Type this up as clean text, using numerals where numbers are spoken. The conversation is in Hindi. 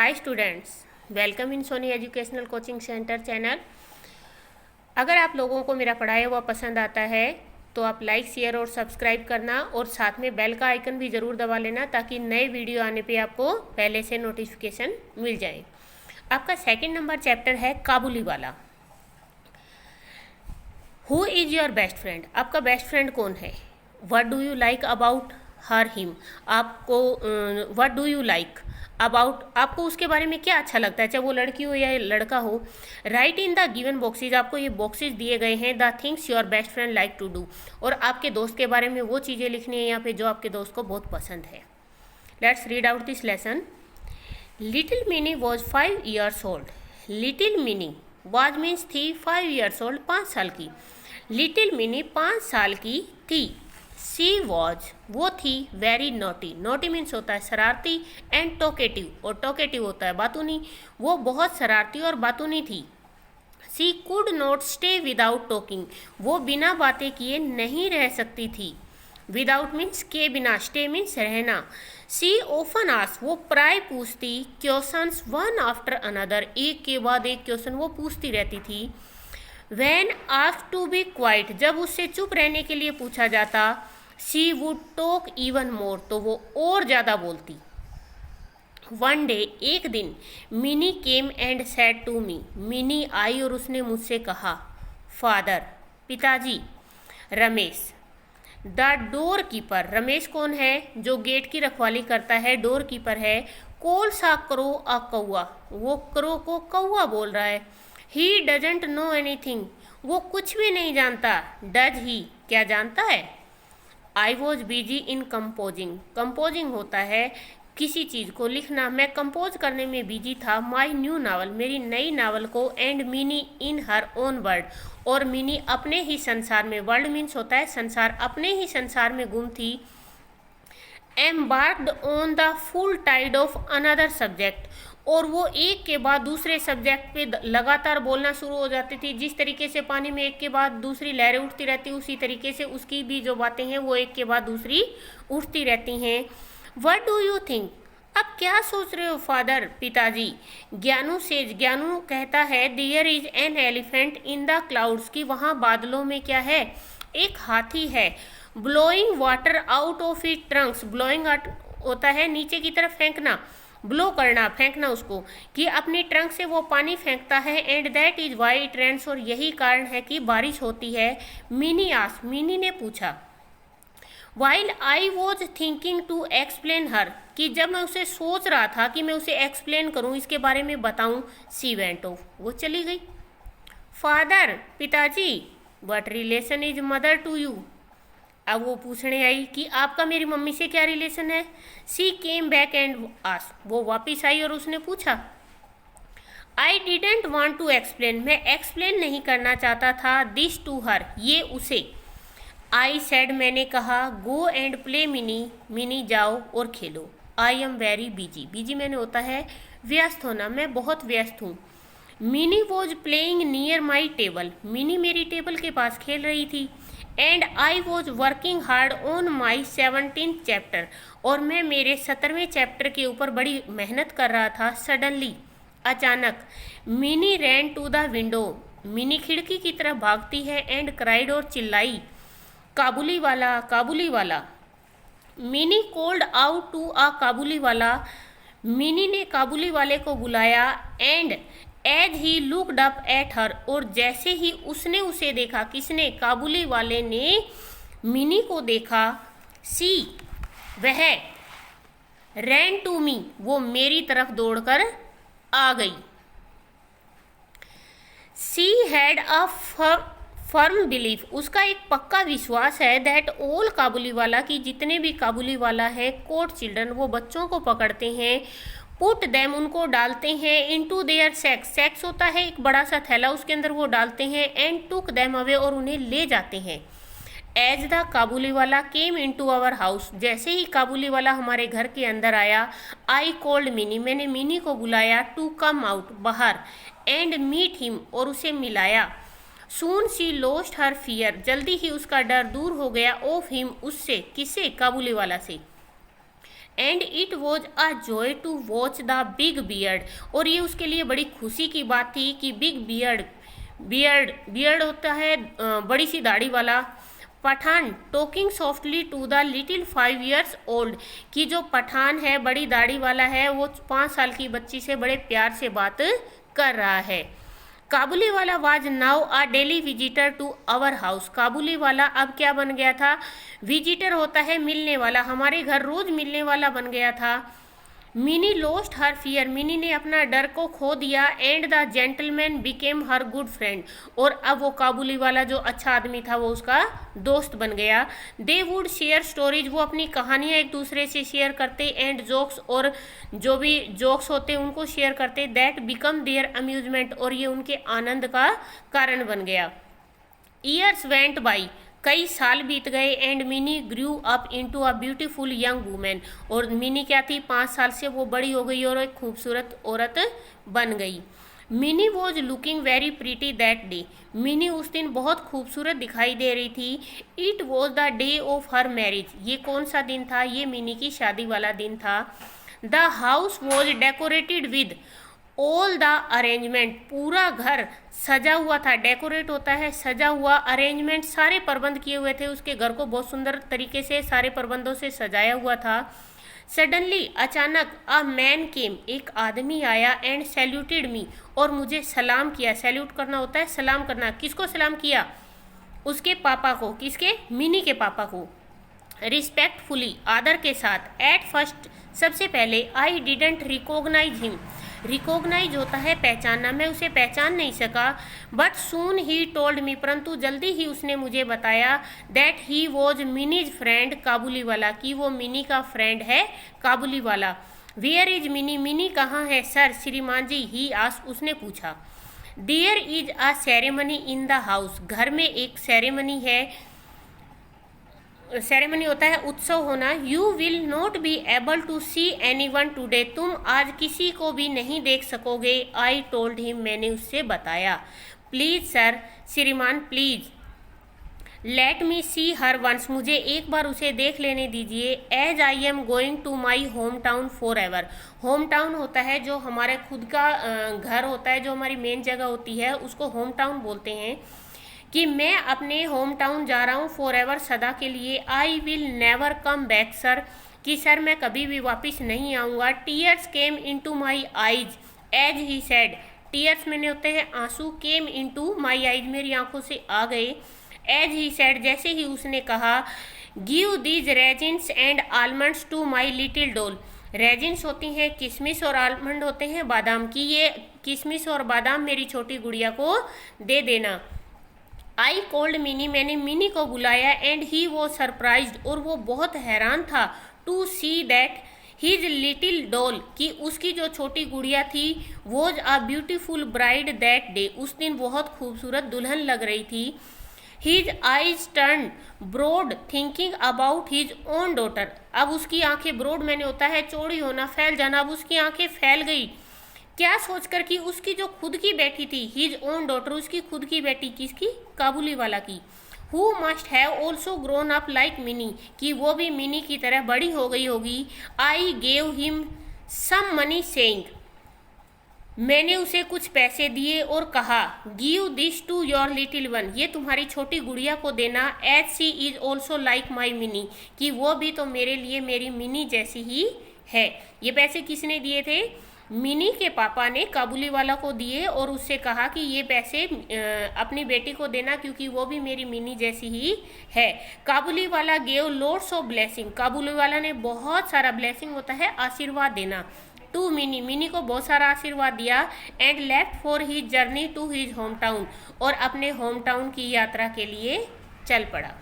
Hi students, welcome in Sony educational coaching centre channel. अगर आप लोगों को मेरा पढ़ाया हुआ पसंद आता है तो आप लाइक, शेयर और सब्सक्राइब करना और साथ में बेल का आइकन भी ज़रूर दबा लेना ताकि नए वीडियो आने पे आपको पहले से नोटिफिकेशन मिल जाए। आपका सेकंड नंबर चैप्टर है Kabuliwala. Who is your best friend? आपका बेस्ट फ्रेंड कौन है? What do you like about her him? आपको what do you like about, आपको उसके बारे में क्या अच्छा लगता है, चाहे वो लड़की हो या लड़का हो। Write in the given boxes, आपको ये बॉक्सेज दिए गए हैं। The things your best friend like to do, और आपके दोस्त के बारे में वो चीज़ें लिखनी है यहाँ पे जो आपके दोस्त को बहुत पसंद है। Let's read out this lesson. Little mini was 5 years old. Little mini was means थी, 5 years ओल्ड 5 साल की। लिटिल मिनी 5 साल की थी। शी वॉज वो थी वेरी नोटी। नोटी मीन्स होता है शरारती, एंड टॉकेटिव, और टॉकेटिव होता है बातूनी। वो बहुत शरारती और बातूनी थी। She could not stay without talking, वो बिना बातें किए नहीं रह सकती थी। विदाउट मीन्स के बिना, स्टे मीन्स रहना। शी ओफन आस्क, वो प्राय पूछती, क्वेश्चंस वन आफ्टर अनदर, एक के बाद एक क्वेश्चन वो पूछती रहती थी। When asked to be quiet, जब उससे चुप रहने के लिए पूछा जाता, she would talk even more, तो वो और ज़्यादा बोलती। One day, एक दिन, Mini came and said to me, Mini आई और उसने मुझसे कहा, फादर पिताजी, Ramesh the door keeper, Ramesh कौन है? जो गेट की रखवाली करता है, डोर कीपर है। कॉल सा करो अ कौआ, वो करो को कौआ बोल रहा है। ही डजेंट नो एनीथिंग, वो कुछ भी नहीं जानता। डज ही, क्या जानता है? I was busy in composing, composing होता है किसी चीज़ को लिखना। मैं कंपोज करने में बिजी था। माई न्यू नावल, मेरी नई नावल को। And mini in her own world, और मिनी अपने ही संसार में, वर्ल्ड मीन्स होता है संसार, अपने ही संसार में गुम थी। Embarked on the full tide of another subject, और वो एक के बाद दूसरे सब्जेक्ट पे लगातार बोलना शुरू हो जाती थी। जिस तरीके से पानी में एक के बाद दूसरी लहरें उठती रहती, उसी तरीके से उसकी भी जो बातें हैं वो एक के बाद दूसरी उठती रहती हैं। What do you think? अब क्या सोच रहे हो फादर, पिताजी? ज्ञानू सेज, ज्ञानू कहता है, there is an elephant in the clouds, की वहाँ बादलों में क्या है? एक हाथी है। Blowing water out of it trunks, blowing out होता है नीचे की तरफ फेंकना, ब्लो करना, फेंकना उसको, कि अपनी ट्रंक से वो पानी फेंकता है। And that is why it rains, और यही कारण है कि बारिश होती है। मिनी आस्क्ड, मिनी ने पूछा। While I was thinking to explain her, कि जब मैं उसे सोच रहा था कि मैं उसे एक्सप्लेन करूं, इसके बारे में बताऊं, सी वेंट ऑफ, वो चली गई। फादर पिताजी, what relation is mother to you? अब वो पूछने आई कि आपका मेरी मम्मी से क्या रिलेशन है। She came back and asked, वो वापिस आई और उसने पूछा। I didn't want to explain, मैं एक्सप्लेन नहीं करना चाहता था, दिस टू हर, ये उसे। आई सेड, मैंने कहा, go and play mini, mini जाओ और खेलो। I am very busy, busy मैंने होता है व्यस्त होना, मैं बहुत व्यस्त हूँ। Mini was playing near my table, mini मेरी टेबल के पास खेल रही थी। And I was working hard on my 17th chapter, और मैं मेरे 17वें चैप्टर के ऊपर बड़ी मेहनत कर रहा था। सडनली, अचानक, Mini ran to the window, Mini खिड़की की तरफ भागती है। एंड क्राइड, और चिल्लाई, काबुली वाला, Kabuliwala. Mini called out to a Kabuliwala, Mini ने काबुली वाले को बुलाया। And as he looked up at her, और जैसे ही उसने उसे देखा, किसने? काबुली वाले ने मिनी को देखा। सी, वह, रैन टू मी, वो मेरी तरफ दौड़कर आ गई। She had a firm belief, उसका एक पक्का विश्वास है, दैट ऑल काबुली वाला, की जितने भी काबुली वाला है, कोट चिल्ड्रन, वो बच्चों को पकड़ते हैं। पुट दैम, उनको डालते हैं। इनटू देयर सेक्स, सेक्स होता है एक बड़ा सा थैला, उसके अंदर वो डालते हैं। एंड टुक दैम अवे, और उन्हें ले जाते हैं। एज द काबुली वाला केम इनटू आवर हाउस, जैसे ही काबुली वाला हमारे घर के अंदर आया, आई कॉल्ड मिनी, मैंने मिनी को बुलाया, टू कम आउट, बाहर। एंड मीट हिम, और उसे मिलाया। सून शी लॉस्ट हर फियर, जल्दी ही उसका डर दूर हो गया। ऑफ हिम, उससे, किसे? काबुली वाला से। And it was a joy to watch the big beard, और ये उसके लिए बड़ी खुशी की बात थी कि बिग बियर्ड, बियर्ड होता है बड़ी सी दाढ़ी वाला, Pathan talking softly to the little 5 years old, कि जो पठान है बड़ी दाढ़ी वाला है वो 5 साल की बच्ची से बड़े प्यार से बात कर रहा है। Kabuliwala was now a daily visitor to our house, Kabuliwala अब क्या बन गया था, विजिटर होता है मिलने वाला, हमारे घर रोज मिलने वाला बन गया था। मिनी लोस्ट हर फियर, मिनी ने अपना डर को खो दिया, and the gentleman became her good friend, और अब वो काबुली वाला जो अच्छा आदमी था वो उसका दोस्त बन गया। दे वुड शेयर स्टोरीज, वो अपनी कहानियाँ एक दूसरे से शेयर करते, एंड जोक्स, और जो भी जोक्स होते उनको शेयर करते, दैट बिकम देयर अम्यूजमेंट, और ये उनके आनंद का कारण बन गया। ईयर्स वेंट बाई, कई साल बीत गए, and mini grew up into a beautiful young women, और मिनी क्या थी, 5 साल से वो बड़ी हो गई और एक खूबसूरत औरत बन गई। Mini was looking very pretty that day, mini उस दिन बहुत खूबसूरत दिखाई दे रही थी। It was the day of her marriage, ये कौन सा दिन था, ये मिनी की शादी वाला दिन था। The house was decorated with all the arrangement, पूरा घर सजा हुआ था, डेकोरेट होता है सजा हुआ, अरेंजमेंट सारे प्रबंध किए हुए थे, उसके घर को बहुत सुंदर तरीके से सारे प्रबंधों से सजाया हुआ था। सडनली अचानक अ मैन केम, एक आदमी आया, एंड सैल्यूटेड मी, और मुझे सलाम किया, सैल्यूट करना होता है सलाम करना, किसको सलाम किया, उसके पापा को, किसके, मिनी के पापा को, रिस्पेक्टफुली आदर के साथ। एट फर्स्ट, सबसे पहले, I didn't recognise him, recognise होता है पहचानना, मैं उसे पहचान नहीं सका। But soon he told me, परंतु जल्दी ही उसने मुझे बताया, that he was Mini's friend Kabuliwala, कि वो मिनी का फ्रेंड है काबुली वाला। वेयर इज मिनी, मिनी कहाँ है सर, श्रीमान जी, ही आस्क्ड, उसने पूछा। There is a ceremony in the house, घर में एक सेरेमनी है, सेरेमनी होता है उत्सव होना। You will not be able to see anyone today, तुम आज किसी को भी नहीं देख सकोगे। आई टोल्ड हिम, मैंने उससे बताया। प्लीज सर, श्रीमान please, let me see her once, मुझे एक बार उसे देख लेने दीजिए। As I am going to my home town forever, home town होता है जो हमारे खुद का घर होता है, जो हमारी मेन जगह होती है उसको होम टाउन बोलते हैं, कि मैं अपने होम टाउन जा रहा हूँ फॉर एवर, सदा के लिए। I will never come back sir, कि सर मैं कभी भी वापस नहीं आऊँगा। Tears came into my eyes as he said, tears मैंने होते हैं आंसू, केम इनटू माई आईज, मेरी आंखों से आ गए। एज ही सेड, जैसे ही उसने कहा। Give these raisins and almonds to my little doll, raisins होती हैं किशमिश और आलमंड होते हैं बादाम की, ये किशमिश और बादाम मेरी छोटी गुड़िया को दे देना। आई कॉल्ड मिनी, मैंने मिनी को बुलाया, एंड ही वो सरप्राइज्ड, और वो बहुत हैरान था, to see that his little doll, कि उसकी जो छोटी गुड़िया थी, was a beautiful bride that day, उस दिन बहुत खूबसूरत दुल्हन लग रही थी। His eyes turn broad thinking about his own daughter, अब उसकी आंखें, ब्रॉड मैंने होता है चौड़ी होना, फैल जाना, अब उसकी आंखें फैल गई, क्या सोचकर कि उसकी जो खुद की बेटी थी, हिज ओन डॉटर, उसकी खुद की बेटी, किसकी, काबुली वाला की, who must have also grown up like mini, कि वो भी मिनी की तरह बड़ी हो गई होगी। I gave him some money saying, मैंने उसे कुछ पैसे दिए और कहा, give this to your little one, ये तुम्हारी छोटी गुड़िया को देना। As she is also like my Mini, कि वो भी तो मेरे लिए मेरी मिनी जैसी ही है। ये पैसे किसने दिए थे, मिनी के पापा ने काबुली वाला को दिए, और उससे कहा कि ये पैसे अपनी बेटी को देना, क्योंकि वो भी मेरी मिनी जैसी ही है। काबुली वाला गेव लॉट्स ऑफ ब्लेसिंग, काबुली वाला ने बहुत सारा, ब्लेसिंग होता है आशीर्वाद देना, टू मिनी, मिनी को बहुत सारा आशीर्वाद दिया। And left for his journey to his home town, और अपने होम टाउन की यात्रा के लिए चल पड़ा।